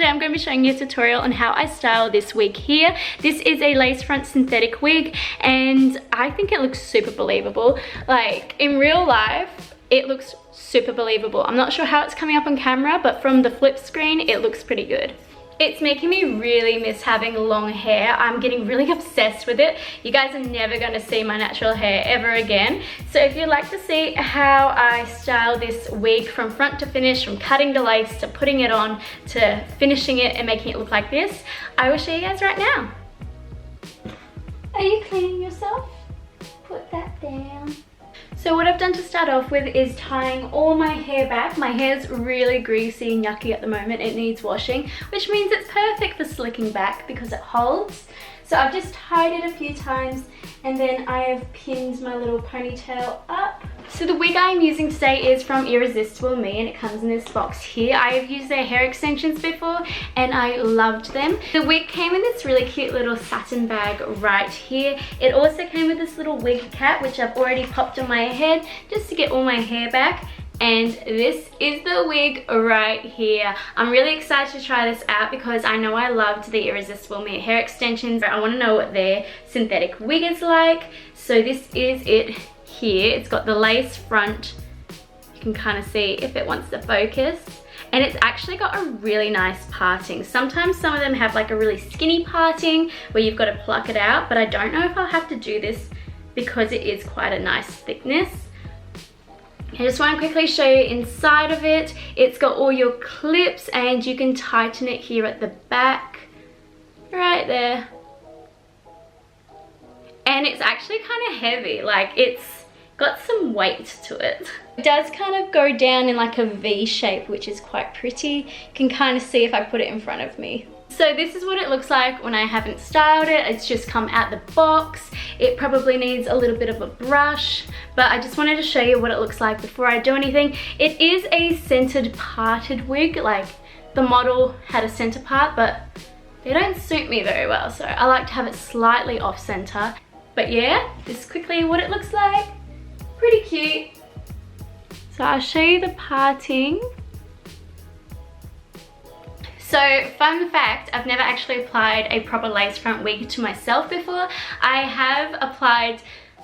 I'm going to be showing you a tutorial on how I style this wig here. This is a lace front synthetic wig and I think it looks super believable. Like in real life, it looks super believable. I'm not sure how it's coming up on camera, but from the flip screen, it looks pretty good. It's making me really miss having long hair. I'm getting really obsessed with it. You guys are never going to see my natural hair ever again. So if you'd like to see how I style this wig from front to finish, from cutting the lace to putting it on to finishing it and making it look like this, I will show you guys right now. Are you cleaning yourself? Put that down. So what I've done to start off with is tying all my hair back. My hair's really greasy and yucky at the moment. It needs washing, which means it's perfect for slicking back because it holds. So I've just tied it a few times and then I have pinned my little ponytail up. So the wig I'm using today is from Irresistible Me and it comes in this box here. I have used their hair extensions before and I loved them. The wig came in this really cute little satin bag right here. It also came with this little wig cap which I've already popped on my head just to get all my hair back. And this is the wig right here. I'm really excited to try this out because I know I loved the Irresistible Me hair extensions. I want to know what their synthetic wig is like. So this is it here. It's got the lace front. You can kind of see if it wants to focus. And it's actually got a really nice parting. Sometimes some of them have like a really skinny parting where you've got to pluck it out, but I don't know if I'll have to do this because it is quite a nice thickness. I just want to quickly show you inside of it. It's got all your clips and you can tighten it here at the back, right there. And it's actually kind of heavy, like it's got some weight to it. It does kind of go down in like a V shape, which is quite pretty. You can kind of see if I put it in front of me. So this is what it looks like when I haven't styled it. It's just come out the box. It probably needs a little bit of a brush, but I just wanted to show you what it looks like before I do anything. It is a centered parted wig, like the model had a center part, but they don't suit me very well. So I like to have it slightly off center. But yeah, this is quickly what it looks like. Pretty cute. So I'll show you the parting. So fun fact, I've never actually applied a proper lace front wig to myself before. I have applied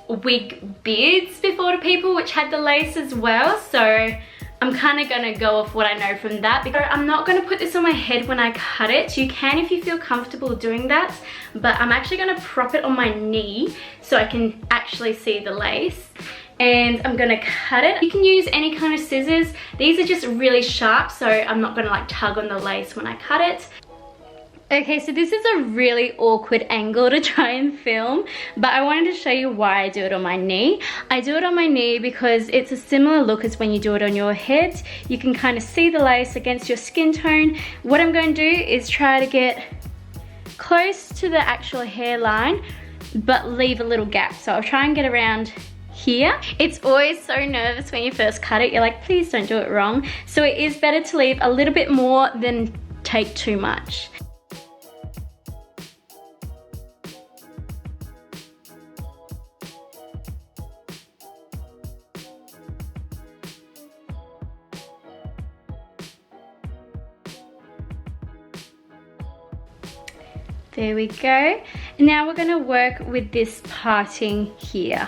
wig beards before to people which had the lace as well. So I'm kind of going to go off what I know from that. Because I'm not going to put this on my head when I cut it. You can if you feel comfortable doing that. But I'm actually going to prop it on my knee so I can actually see the lace. And I'm gonna cut it. You can use any kind of scissors. These are just really sharp, so I'm not gonna like tug on the lace when I cut it. Okay, so this is a really awkward angle to try and film, but I wanted to show you why I do it on my knee. I do it on my knee because it's a similar look as when you do it on your head. You can kind of see the lace against your skin tone. What I'm going to do is try to get close to the actual hairline, but leave a little gap. So I'll try and get around here. It's always so nervous when you first cut it. You're like, please don't do it wrong. So it is better to leave a little bit more than take too much. There we go. And now we're going to work with this parting here.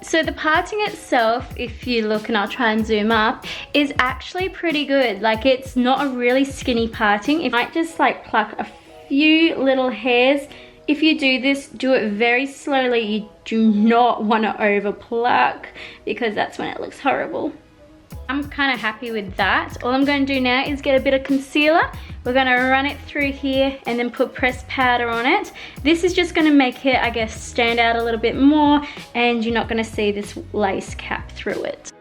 So the parting itself, if you look, and I'll try and zoom up, is actually pretty good. Like it's not a really skinny parting. It might just like pluck a few little hairs. If you do this, do it very slowly. You do not want to over pluck because that's when it looks horrible. I'm kind of happy with that. All I'm going to do now is get a bit of concealer. We're going to run it through here and then put pressed powder on it. This is just going to make it, I guess, stand out a little bit more, and you're not going to see this lace cap through it.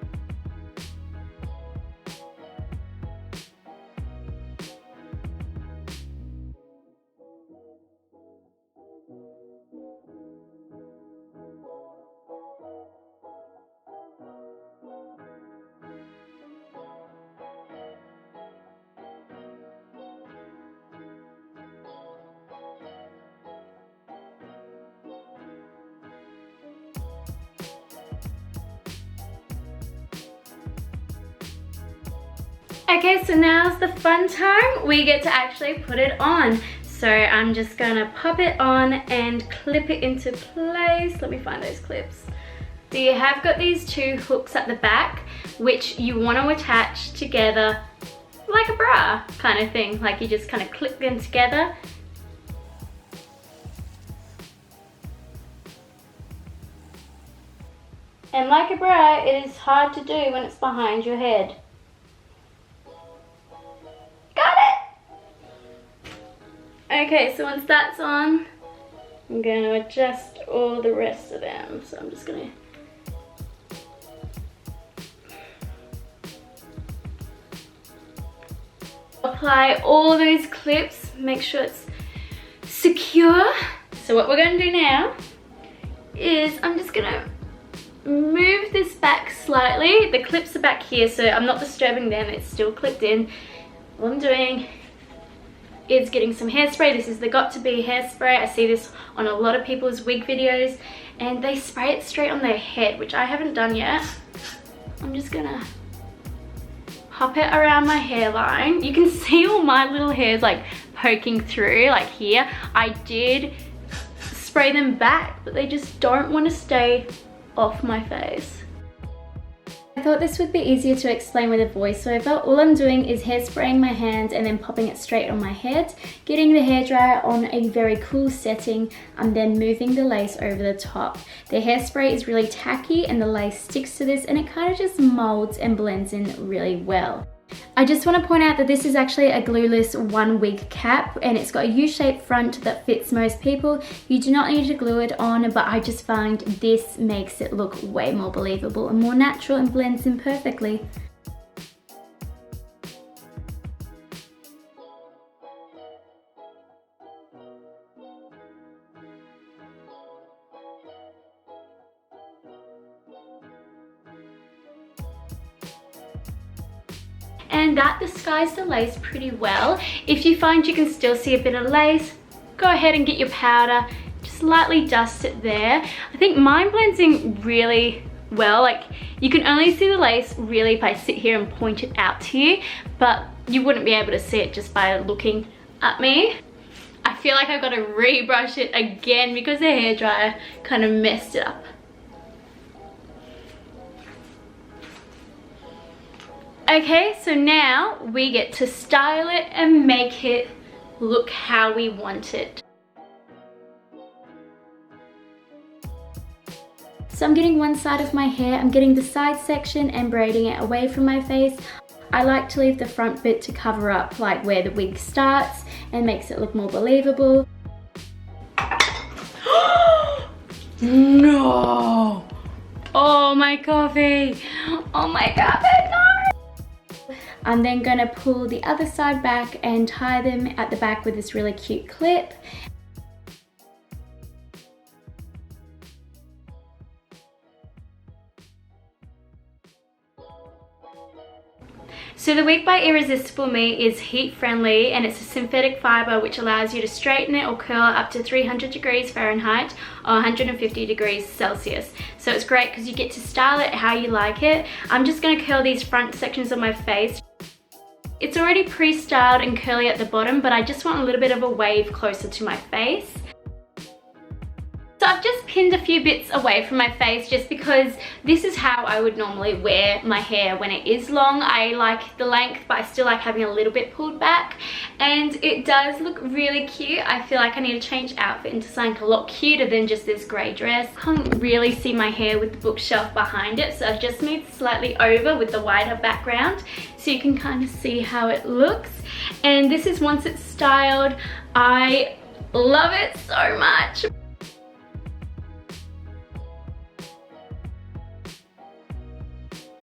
Okay, so now's the fun time. We get to actually put it on. So I'm just gonna pop it on and clip it into place. Let me find those clips. So you have got these two hooks at the back, which you want to attach together like a bra kind of thing. Like you just kind of clip them together. And like a bra, it is hard to do when it's behind your head. Got it! Okay, so once that's on, I'm going to adjust all the rest of them. So I'm just going to apply all those clips, make sure it's secure. So what we're going to do now is I'm just going to move this back slightly. The clips are back here, so I'm not disturbing them, it's still clipped in. What I'm doing is getting some hairspray. This is the Got To Be hairspray. I see this on a lot of people's wig videos and they spray it straight on their head, which I haven't done yet. I'm just gonna pop it around my hairline. You can see all my little hairs like poking through, like here. I did spray them back, but they just don't want to stay off my face. I thought this would be easier to explain with a voiceover. All I'm doing is hairspraying my hands and then popping it straight on my head, getting the hairdryer on a very cool setting, and then moving the lace over the top. The hairspray is really tacky and the lace sticks to this and it kind of just molds and blends in really well. I just want to point out that this is actually a glueless one wig cap and it's got a U-shaped front that fits most people. You do not need to glue it on, but I just find this makes it look way more believable and more natural and blends in perfectly. And that disguised the lace pretty well. If you find you can still see a bit of lace, go ahead and get your powder, just lightly dust it there. I think mine blends in really well. Like you can only see the lace really if I sit here and point it out to you, but you wouldn't be able to see it just by looking at me. I feel like I've got to rebrush it again because the hairdryer kind of messed it up. Okay, so now we get to style it and make it look how we want it. So I'm getting one side of my hair, I'm getting the side section and braiding it away from my face. I like to leave the front bit to cover up like where the wig starts and makes it look more believable. No! Oh my coffee! Oh my coffee, no! I'm then going to pull the other side back and tie them at the back with this really cute clip. So the wig by Irresistible Me is heat friendly and it's a synthetic fiber which allows you to straighten it or curl it up to 300 degrees Fahrenheit or 150 degrees Celsius. So it's great because you get to style it how you like it. I'm just going to curl these front sections of my face. It's already pre-styled and curly at the bottom, but I just want a little bit of a wave closer to my face. So I've just pinned a few bits away from my face just because this is how I would normally wear my hair when it is long. I like the length, but I still like having a little bit pulled back. And it does look really cute. I feel like I need to change outfit into something a lot cuter than just this grey dress. I can't really see my hair with the bookshelf behind it, so I've just moved slightly over with the wider background so you can kind of see how it looks. And this is once it's styled. I love it so much.